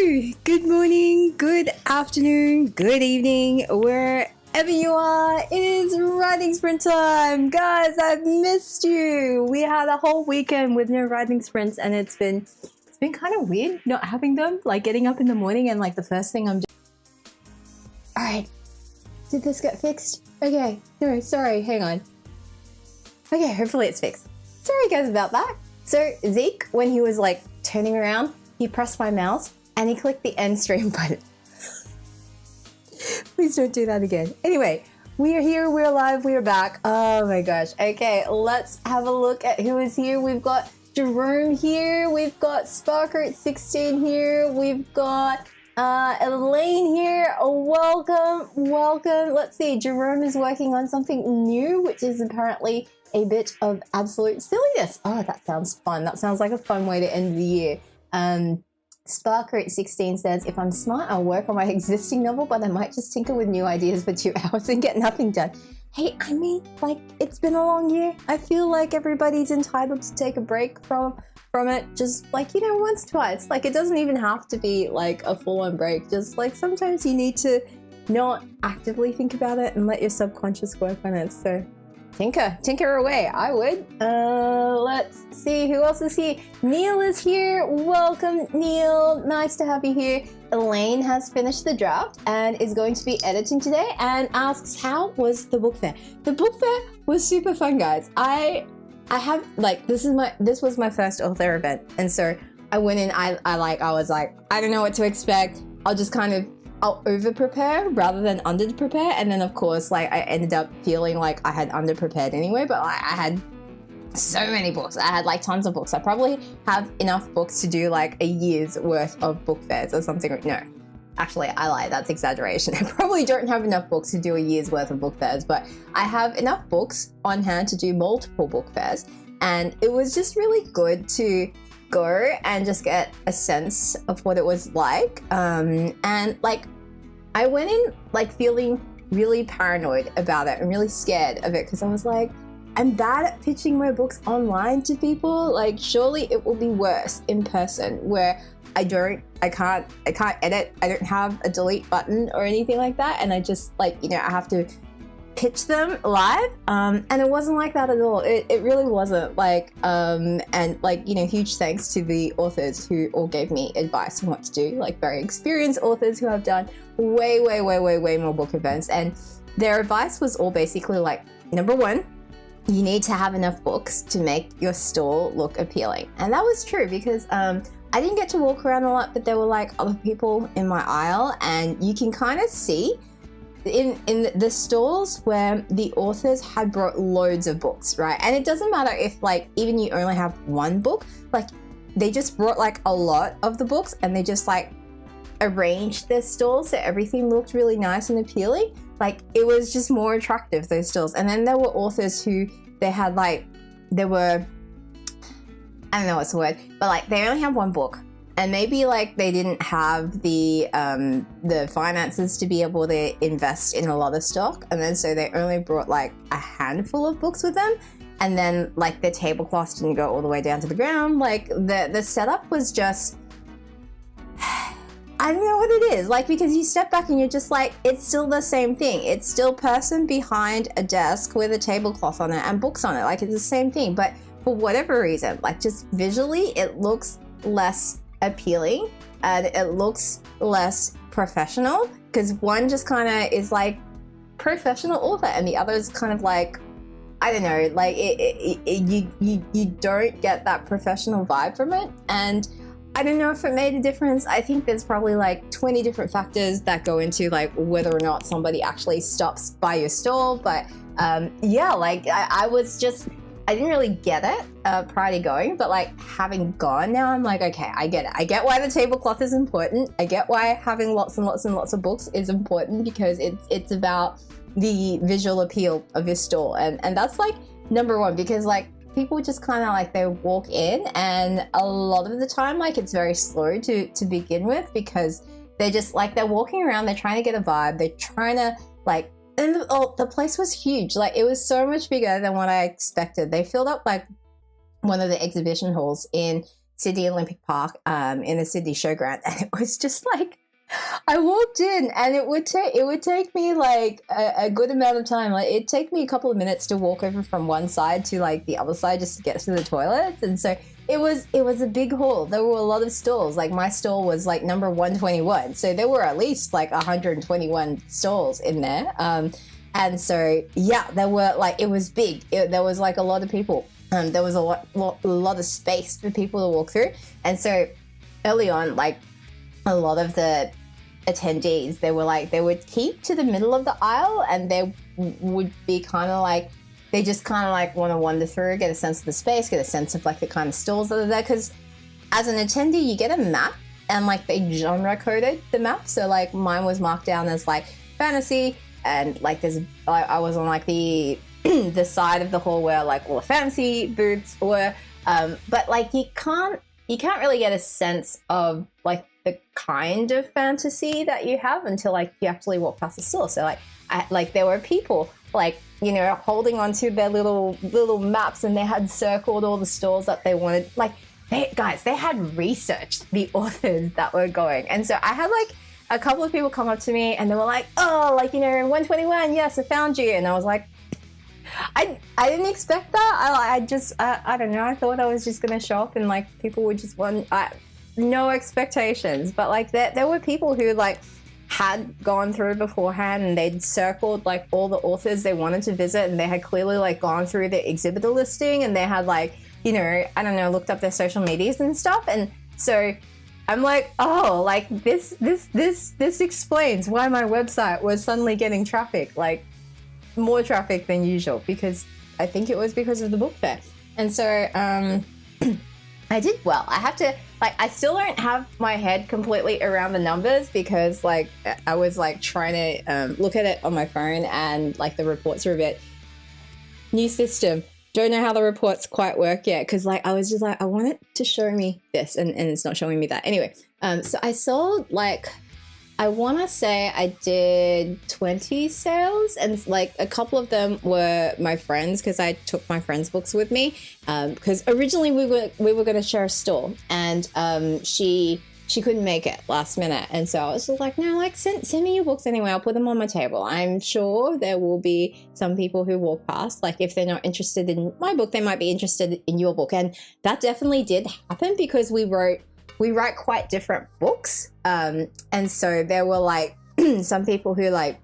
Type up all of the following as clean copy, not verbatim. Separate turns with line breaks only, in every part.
Hello, good morning, good afternoon, good evening, wherever you are. It is writing sprint time. Guys, I've missed you. We had a whole weekend with no writing sprints and it's been kind of weird not having them, like getting up in the morning and like the first thing I'm just... All right, did this get fixed? Okay, no, sorry, hang on. Okay, hopefully it's fixed. Sorry guys about that. So Zeke, when he was like turning around, he pressed my mouse and he clicked the end stream button. Please don't do that again. Anyway, we are here, we're live, we're back. Oh my gosh. Okay, let's have a look at who is here. We've got Jerome here. We've got Sparker at 16 here. We've got Elaine here. Welcome. Let's see. Jerome is working on something new, which is apparently a bit of absolute silliness. Oh, that sounds fun. That sounds like a fun way to end the year. Sparker at 16 says, if I'm smart, I'll work on my existing novel, but I might just tinker with new ideas for 2 hours and get nothing done. Hey, I mean, like, it's been a long year. I feel like everybody's entitled to take a break from it, just like, you know, once, twice. Like, it doesn't even have to be like a full-on break. Just like sometimes you need to not actively think about it and let your subconscious work on it. So tinker away. I would. Let's see who else is here. Neil is here. Welcome, Neil. Nice to have you here. Elaine has finished the draft and is going to be editing today and asks, how was the book fair? The book fair was super fun, guys. I have like, this was my first author event, and so I went in. I was like, I don't know what to expect. I'll over prepare rather than under prepare, and then of course like I ended up feeling like I had under prepared anyway, but like, I had so many books. I had like tons of books. I probably have enough books to do like a year's worth of book fairs or something. No, actually I lied, that's exaggeration. I probably don't have enough books to do a year's worth of book fairs, but I have enough books on hand to do multiple book fairs, and it was just really good to go and just get a sense of what it was like. And like I went in like feeling really paranoid about it and really scared of it, because I was like, I'm bad at pitching my books online to people. Like surely it will be worse in person, where I can't edit. I don't have a delete button or anything like that, and I just like, you know, I have to pitch them live, and it wasn't like that at all. It really wasn't like, and like, you know, huge thanks to the authors who all gave me advice on what to do, like very experienced authors who have done way more book events, and their advice was all basically like, number one, you need to have enough books to make your stall look appealing. And that was true, because I didn't get to walk around a lot, but there were like other people in my aisle, and you can kind of see in the stalls where the authors had brought loads of books, right? And it doesn't matter if like even you only have one book, like they just brought like a lot of the books and they just like arranged their stalls so everything looked really nice and appealing. Like it was just more attractive, those stalls. And then there were authors who they had like, I don't know what's the word, but like they only have one book. And maybe like they didn't have the finances to be able to invest in a lot of stock, and then so they only brought like a handful of books with them, and then like the tablecloths didn't go all the way down to the ground. Like the setup was just, I don't know what it is, like, because you step back and you're just like, it's still the same thing. It's still person behind a desk with a tablecloth on it and books on it. Like it's the same thing, but for whatever reason, like just visually, it looks less appealing and it looks less professional, because one just kind of is like professional author and the other is kind of like, I don't know, like you don't get that professional vibe from it. And I don't know if it made a difference. I think there's probably like 20 different factors that go into like whether or not somebody actually stops by your stall, but yeah, like I didn't really get it prior to going, but like having gone now, I'm like, okay, I get it. I get why the tablecloth is important. I get why having lots and lots and lots of books is important, because it's about the visual appeal of your stall. And that's like number one, because like people just kind of like, they walk in and a lot of the time, like it's very slow to begin with, because they're just like, they're walking around, they're trying to get a vibe. They're trying to like, and the place was huge. Like it was so much bigger than what I expected. They filled up like one of the exhibition halls in Sydney Olympic Park in the Sydney Showground, and it was just like, I walked in and it would take me like a good amount of time. Like it'd take me a couple of minutes to walk over from one side to like the other side just to get to the toilets. And so it was a big hall. There were a lot of stalls. Like my stall was like number 121. So there were at least like 121 stalls in there. And so, yeah, there were like, it was big. There was like a lot of people. There was a lot of space for people to walk through. And so early on, like a lot of the attendees, they would keep to the middle of the aisle, and they would be kind of like, they just kind of like want to wander through, get a sense of the space, get a sense of like the kind of stalls that are there. Because as an attendee, you get a map, and like they genre coded the map. So like mine was marked down as like fantasy, and like I was on like the the side of the hall where like all the fantasy booths were. But like you can't really get a sense of like the kind of fantasy that you have until like you actually walk past the store. So like there were people like, you know, holding onto their little maps, and they had circled all the stores that they wanted. Like they had researched the authors that were going. And so I had like a couple of people come up to me and they were like, oh, like, you know, 121, yes, I found you. And I was like, I didn't expect that. I don't know. I thought I was just going to show up and like people would just want, no expectations. But like there were people who like had gone through beforehand, and they'd circled like all the authors they wanted to visit, and they had clearly like gone through the exhibitor listing, and they had like, you know, I don't know, looked up their social medias and stuff. And so I'm like, oh, like this explains why my website was suddenly getting traffic, like more traffic than usual, because I think it was because of the book fair. And so I did well. I have to, like, I still don't have my head completely around the numbers, because like I was like trying to look at it on my phone, and like the reports are a bit new system. Don't know how the reports quite work yet, because like I was just like, I want it to show me this, and it's not showing me that. Anyway, so I sold like, I want to say I did 20 sales, and like a couple of them were my friends, because I took my friend's books with me, because originally we were going to share a store, and she couldn't make it last minute. And so I was just like, no, like send me your books anyway. I'll put them on my table. I'm sure there will be some people who walk past, like if they're not interested in my book, they might be interested in your book. And that definitely did happen, because we write quite different books. And so there were like some people who like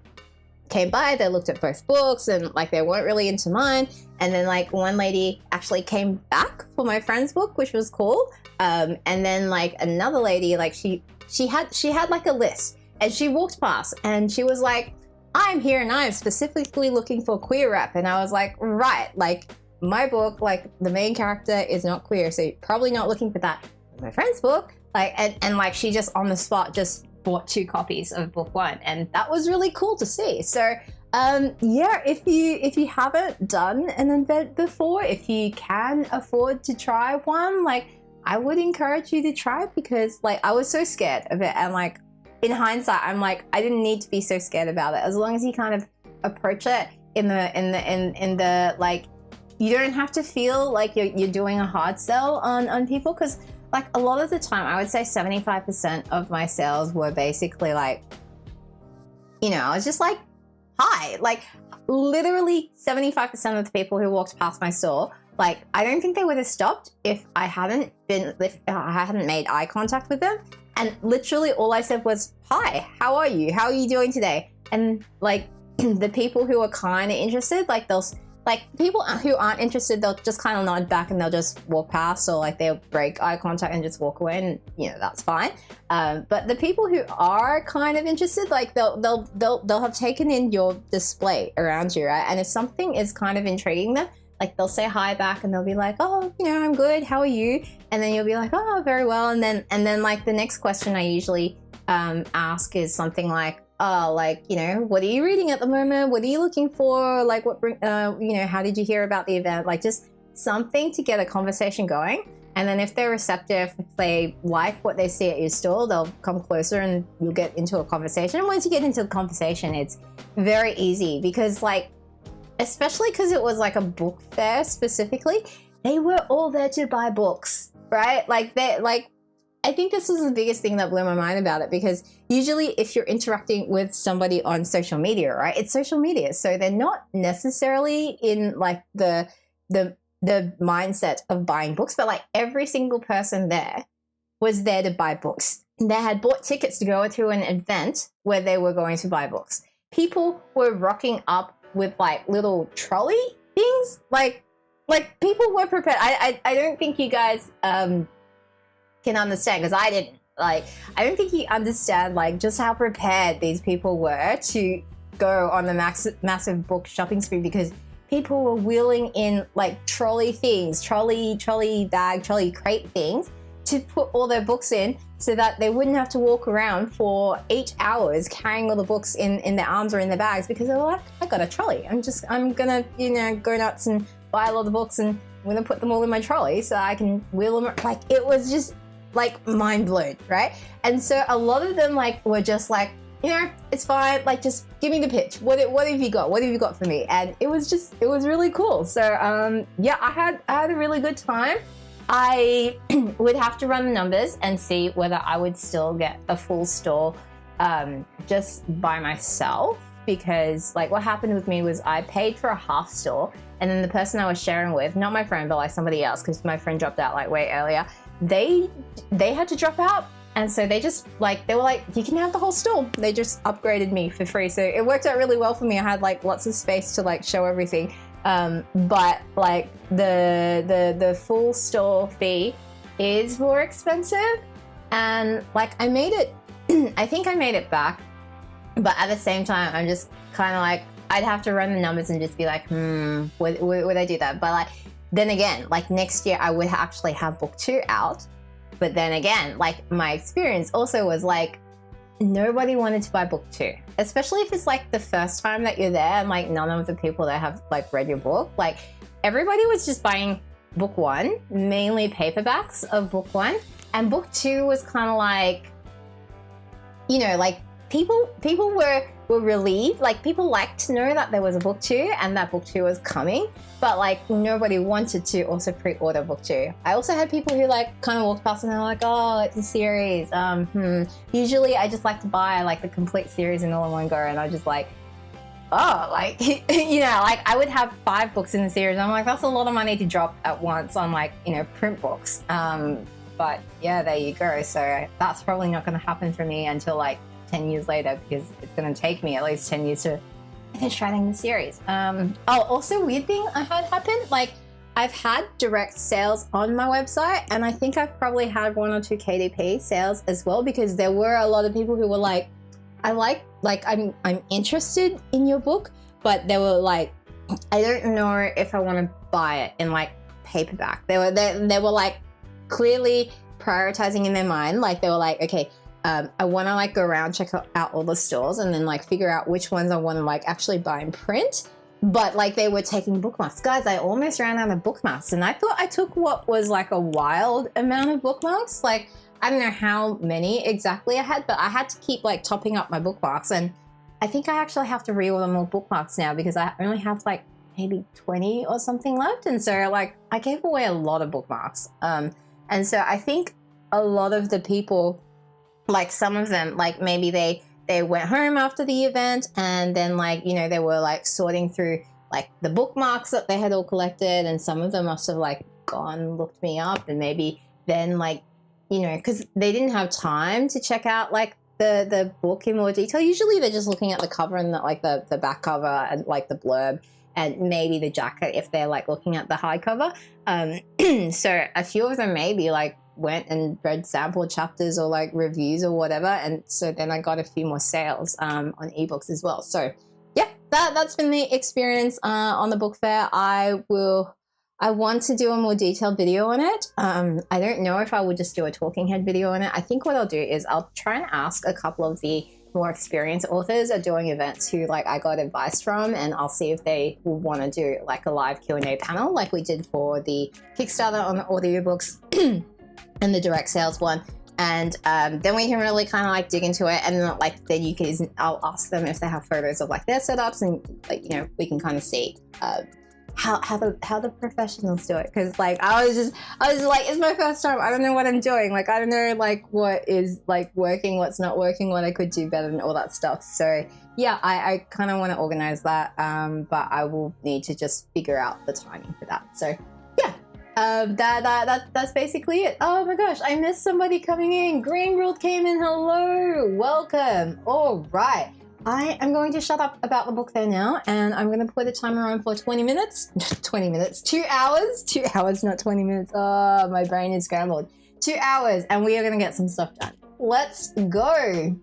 came by, they looked at both books, and like they weren't really into mine. And then like one lady actually came back for my friend's book, which was cool. And then like another lady, like she had like a list, and she walked past and she was like, I'm here and I'm specifically looking for queer rep. And I was like, right, like my book, like the main character is not queer, so you're probably not looking for that. My friend's book, like, and like she just on the spot just bought 2 copies of book 1, and that was really cool to see. So yeah, if you haven't done an event before, if you can afford to try one, like I would encourage you to try it, because like I was so scared of it, and like in hindsight I'm like, I didn't need to be so scared about it. As long as you kind of approach it in the like, you don't have to feel like you're doing a hard sell on people, because like a lot of the time, I would say 75% of my sales were basically like, you know, I was just like, hi, like literally 75% of the people who walked past my store, like I don't think they would have stopped if I hadn't made eye contact with them. And literally all I said was, hi, how are you? How are you doing today? And like the people who are kind of interested, like people who aren't interested, they'll just kind of nod back and they'll just walk past, or like they'll break eye contact and just walk away, and you know, that's fine. But the people who are kind of interested, like they'll have taken in your display around you, right? And if something is kind of intriguing them, like they'll say hi back and they'll be like, oh, you know, I'm good, how are you? And then you'll be like, oh, very well. And then like the next question I usually ask is something like, like, you know, what are you reading at the moment? What are you looking for? Like, what, you know, how did you hear about the event? Like, just something to get a conversation going. And then if they're receptive, if they like what they see at your store, they'll come closer and you'll get into a conversation. And once you get into the conversation, it's very easy, because like, especially because it was like a book fair specifically, they were all there to buy books. right? Like I think this was the biggest thing that blew my mind about it, because usually if you're interacting with somebody on social media, right, it's social media. So they're not necessarily in like the mindset of buying books, but like every single person there was there to buy books. They had bought tickets to go to an event where they were going to buy books. People were rocking up with like little trolley things. Like people were prepared. I don't think you guys can understand, because I didn't. Like, I don't think you understand like just how prepared these people were to go on the massive book shopping spree, because people were wheeling in like trolley things, trolley bag, trolley crate things to put all their books in, so that they wouldn't have to walk around for 8 hours carrying all the books in their arms or in their bags, because they were like, I got a trolley. I'm gonna, you know, go nuts and buy a lot of books, and I'm gonna put them all in my trolley so I can wheel them. Like, it was just like mind blown, right? And so a lot of them like were just like, you know, it's fine. Like, just give me the pitch. What have you got? What have you got for me? And it was really cool. So yeah, I had a really good time. I would have to run the numbers and see whether I would still get a full store just by myself, because like what happened with me was I paid for a half store, and then the person I was sharing with, not my friend, but like somebody else, because my friend dropped out like way earlier, they had to drop out. And so they just like, they were like, you can have the whole store. They just upgraded me for free. So it worked out really well for me. I had like lots of space to like show everything. But like the full store fee is more expensive. And like I made it, I think I made it back. But at the same time, I'm just kind of like, I'd have to run the numbers and just be like, would I do that? But like, then again, like next year I would actually have book 2 out. But then again, like my experience also was like, nobody wanted to buy book 2, especially if it's like the first time that you're there and like none of the people that have like read your book, like everybody was just buying book 1, mainly paperbacks of book 1, and book 2 was kind of like, you know, like people were relieved, like people liked to know that there was a book 2 and that book 2 was coming, but like nobody wanted to also pre-order book 2. I also had people who like kind of walked past and they're like, oh, it's a series. Usually I just like to buy like the complete series in all in one go, and I just like, oh, like, you know, like I would have 5 books in the series. I'm like, that's a lot of money to drop at once on like, you know, print books. But yeah, there you go. So that's probably not going to happen for me until like 10 years later, because it's going to take me at least 10 years to finish writing the series. Also weird thing I had happen, like I've had direct sales on my website, and I think I've probably had 1 or 2 KDP sales as well, because there were a lot of people who were like, I'm interested in your book, but they were like, I don't know if I want to buy it in like paperback. They were like clearly prioritizing in their mind, like they were like, okay, I want to like go around, check out all the stores, and then like figure out which ones I want to like actually buy in print. But like they were taking bookmarks. Guys, I almost ran out of bookmarks, and I thought I took what was like a wild amount of bookmarks. Like I don't know how many exactly I had, but I had to keep like topping up my bookmarks, and I think I actually have to reorder more bookmarks now, because I only have like maybe 20 or something left. And so like I gave away a lot of bookmarks. And so I think a lot of the people, like some of them, like maybe they went home after the event, and then like, you know, they were like sorting through like the bookmarks that they had all collected, and some of them must have like gone, looked me up, and maybe then like, you know, because they didn't have time to check out like the book in more detail. Usually they're just looking at the cover and like the back cover and like the blurb, and maybe the jacket if they're like looking at the hardcover. So a few of them maybe like went and read sample chapters or like reviews or whatever, and so then I got a few more sales on ebooks as well. So yeah, that's been the experience on the book fair. I want to do a more detailed video on it. I don't know if I would just do a talking head video on it. I think what I'll do is I'll try and ask a couple of the more experienced authors are doing events who like I got advice from, and I'll see if they will want to do like a live Q&A panel like we did for the Kickstarter on the audiobooks and the direct sales one. And then we can really kind of like dig into it, and then I'll ask them if they have photos of like their setups, and like, you know, we can kind of see how the professionals do it, because like I was just like, it's my first time, I don't know what I'm doing, like I don't know like what is like working, what's not working, what I could do better, and all that stuff. So yeah, I kind of want to organize that, but I will need to just figure out the timing for that. So yeah, that's basically it. Oh my gosh, I missed somebody coming in. Green World came in. Hello, welcome. All right, I am going to shut up about the book there now, and I'm going to put a timer on for 20 minutes. 20 minutes, 2 hours. 2 hours, not 20 minutes. Oh, my brain is scrambled. 2 hours, and we are going to get some stuff done. Let's go.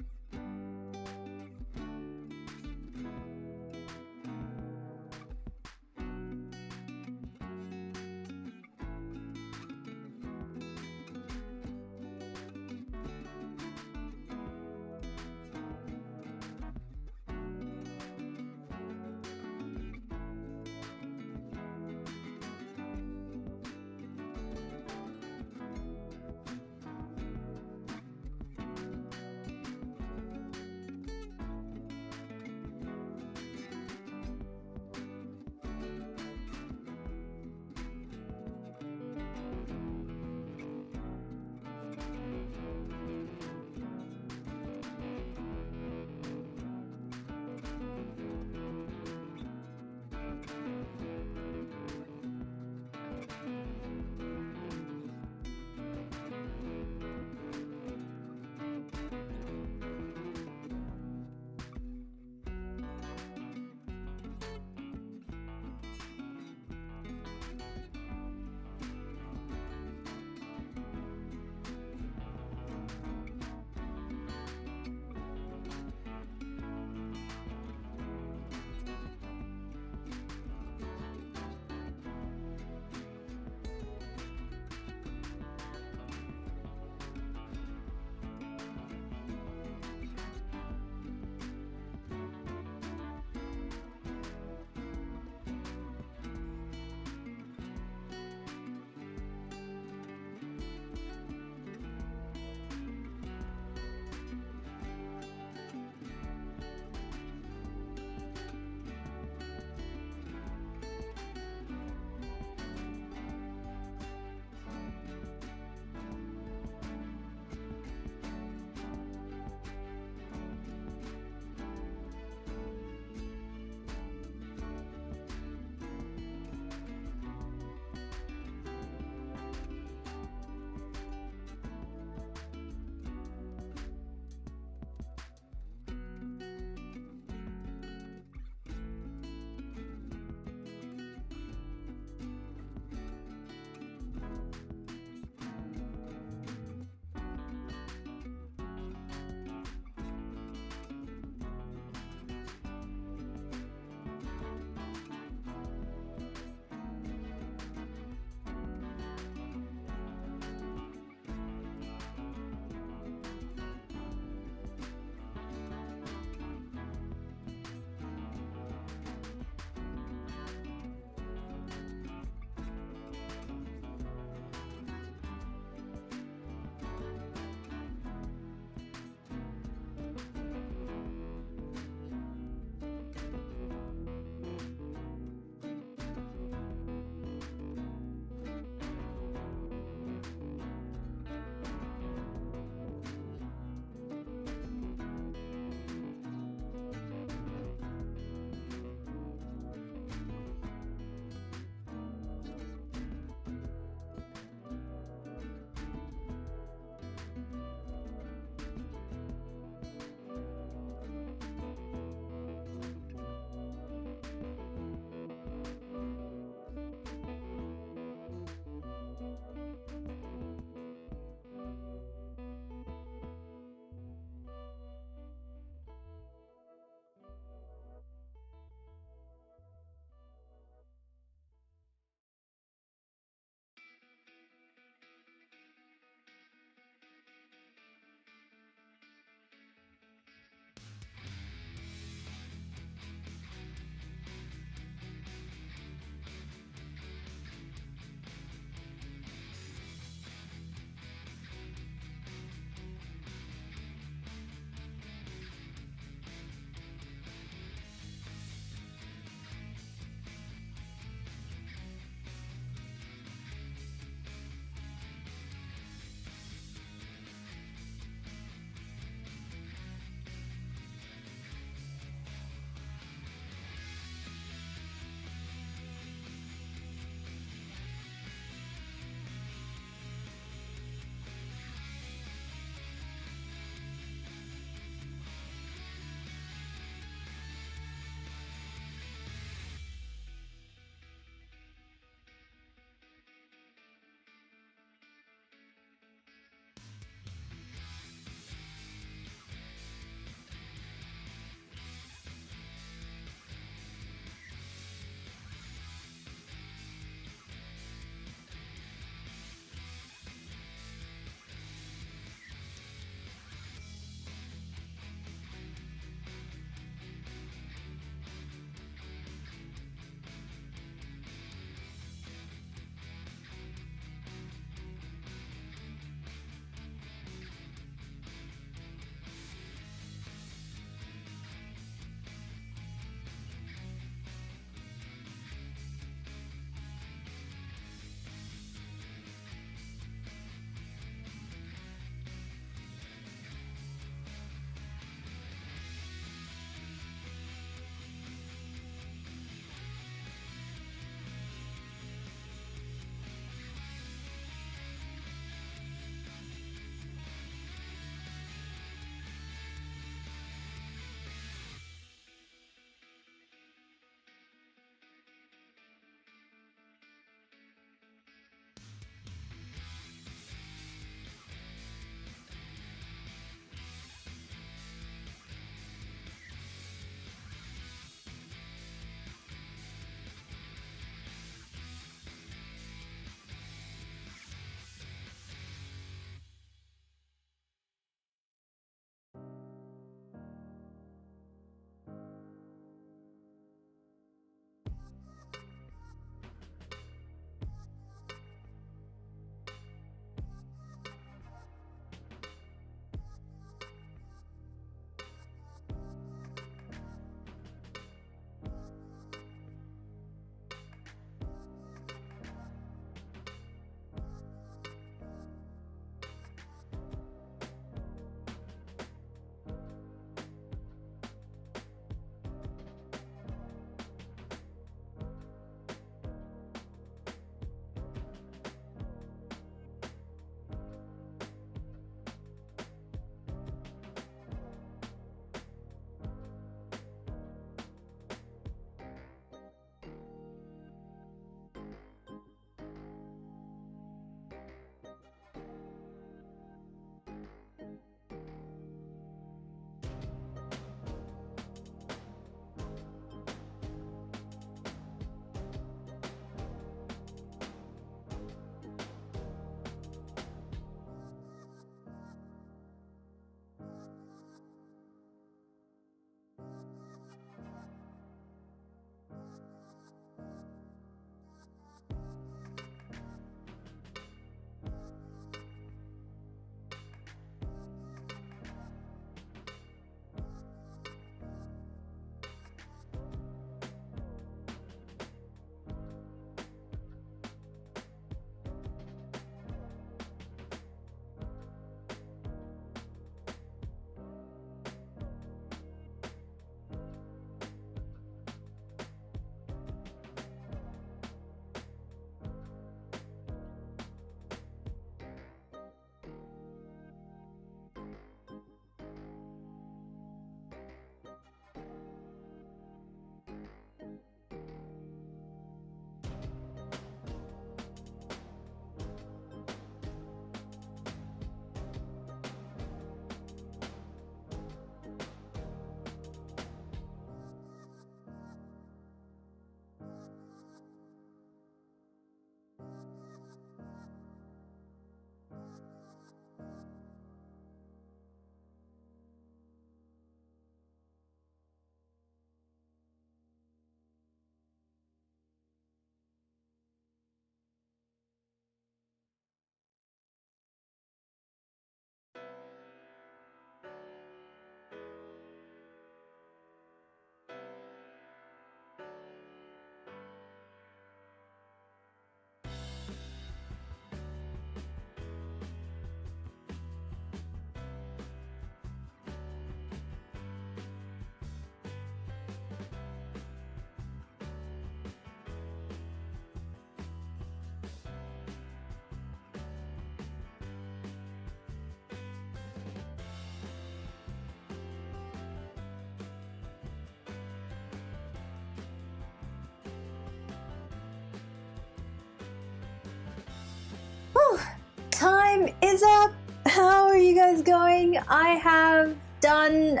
time is up. How are you guys going? I have done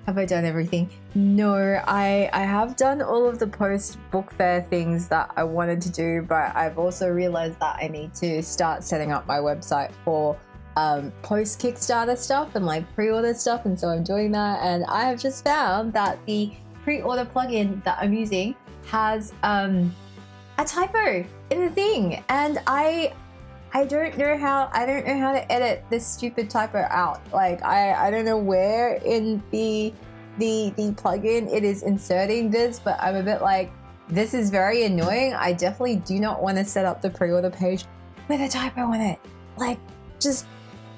have I done everything? No, I have done all of the post book fair things that I wanted to do, but I've also realized that I need to start setting up my website for post Kickstarter stuff and like pre-order stuff, and so I'm doing that. And I have just found that the pre-order plugin that I'm using has a typo in the thing, and I don't know how to edit this stupid typo out. Like I don't know where in the plugin it is inserting this, but I'm a bit like, this is very annoying. I definitely do not want to set up the pre-order page with a typo in it. Like, just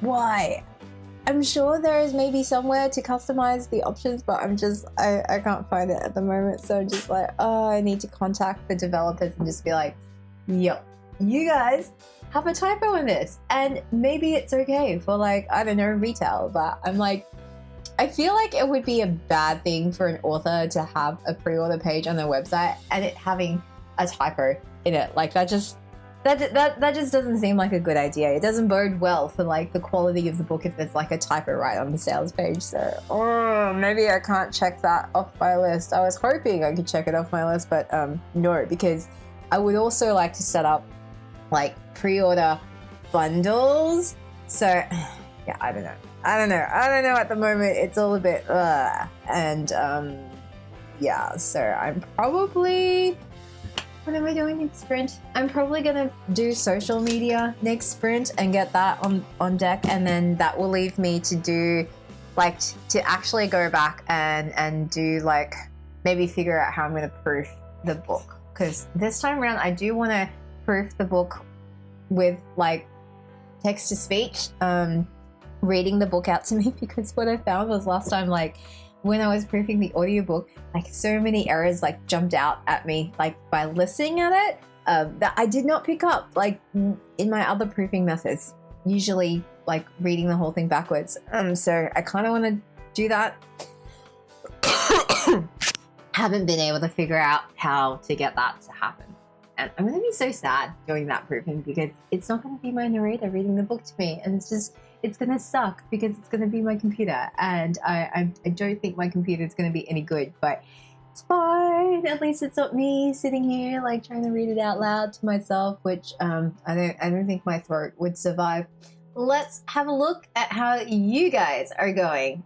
why? I'm sure there is maybe somewhere to customize the options, but I can't find it at the moment. So I'm just like, oh, I need to contact the developers and just be like, yep, you guys have a typo in this, and maybe it's okay for, like, I don't know, retail. But I'm like, I feel like it would be a bad thing for an author to have a pre-order page on their website and it having a typo in it. Like, that just doesn't seem like a good idea. It doesn't bode well for like the quality of the book if there's like a typo right on the sales page. So maybe I can't check that off my list. I was hoping I could check it off my list, but no, because I would also like to set up like pre-order bundles. So yeah, I don't know at the moment. It's all a bit and yeah, so I'm probably, what am I doing next sprint? I'm probably gonna do social media next sprint and get that on deck, and then that will leave me to do like to actually go back and do like maybe figure out how I'm gonna proof the book, because this time around I do want to proof the book with like text to speech, reading the book out to me, because what I found was last time, like when I was proofing the audiobook, like so many errors like jumped out at me like by listening at it that I did not pick up like in my other proofing methods, usually like reading the whole thing backwards. So I kind of want to do that. Haven't been able to figure out how to get that to happen. And I'm going to be so sad doing that proofing, because it's not going to be my narrator reading the book to me, and it's going to suck because it's going to be my computer, and I don't think my computer is going to be any good, but it's fine. At least it's not me sitting here like trying to read it out loud to myself, which I don't think my throat would survive. Let's have a look at how you guys are going.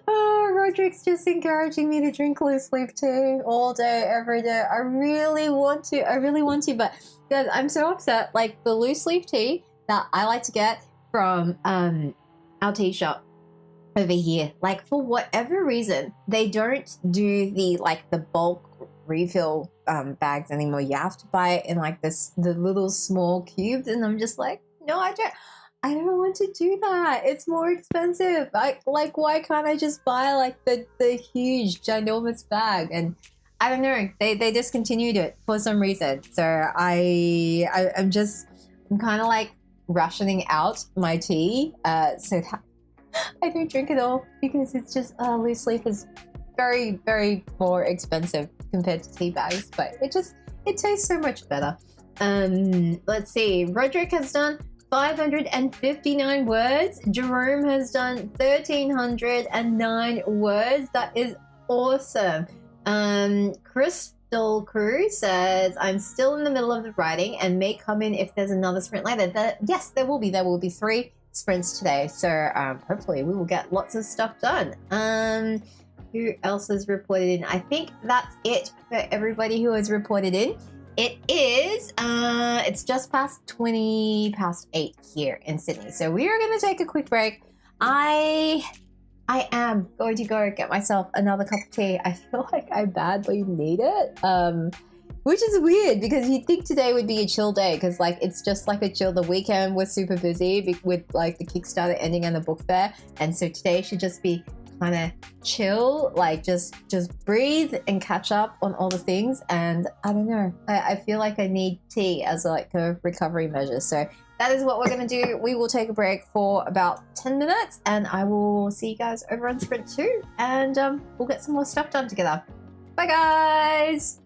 Oh, Roderick's just encouraging me to drink loose leaf tea all day, every day. I really want to, but guys, I'm so upset. Like, the loose leaf tea that I like to get from our tea shop over here, like, for whatever reason, they don't do the bulk refill bags anymore. You have to buy it in like the little small cubes, and I'm just like, no, I don't want to do that. It's more expensive. Like, why can't I just buy like the huge ginormous bag? And I don't know, they discontinued it for some reason. So I'm kind of like rationing out my tea so that I don't drink it all, because it's just loose leaf is very, very more expensive compared to tea bags, but it tastes so much better. Let's see, Roderick has done 559 words. Jerome has done 1,309 words. That is awesome. Crystal Crew says, I'm still in the middle of the writing and may come in if there's another sprint later. Yes, there will be. There will be 3 sprints today. So hopefully we will get lots of stuff done. Who else has reported in? I think that's it for everybody who has reported in. It is, it's just past 20 past 8 here in Sydney. So we are going to take a quick break. I am going to go get myself another cup of tea. I feel like I badly need it, which is weird because you'd think today would be a chill day, because like it's just like a chill. The weekend was super busy with like the Kickstarter ending and the book fair. And so today should just be kind of chill, like just breathe and catch up on all the things. And I don't know, I feel like I need tea as like a recovery measure. So that is what we're going to do. We will take a break for about 10 minutes and I will see you guys over on Sprint 2 and we'll get some more stuff done together. Bye guys!